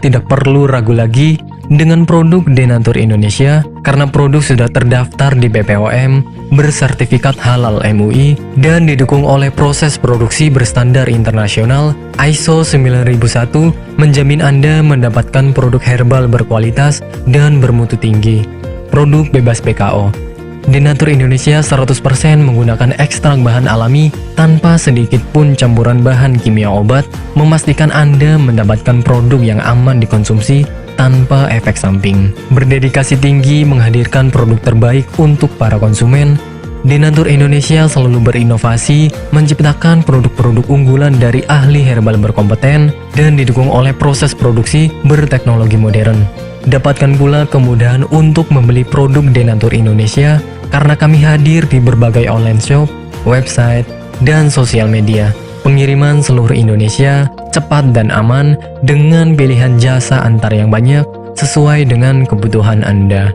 tidak perlu ragu lagi dengan produk Denatur Indonesia karena produk sudah terdaftar di BPOM, bersertifikat halal MUI, dan didukung oleh proses produksi berstandar internasional ISO 9001 menjamin Anda mendapatkan produk herbal berkualitas dan bermutu tinggi. Produk bebas PKO. Denatur Indonesia 100% menggunakan ekstrak bahan alami tanpa sedikit pun campuran bahan kimia obat, memastikan Anda mendapatkan produk yang aman dikonsumsi tanpa efek samping. Berdedikasi tinggi menghadirkan produk terbaik untuk para konsumen, Denatur Indonesia selalu berinovasi, menciptakan produk-produk unggulan dari ahli herbal berkompeten dan didukung oleh proses produksi berteknologi modern. Dapatkan pula kemudahan untuk membeli produk Denatur Indonesia karena kami hadir di berbagai online shop, website, dan sosial media. Pengiriman seluruh Indonesia cepat dan aman dengan pilihan jasa antar yang banyak sesuai dengan kebutuhan Anda.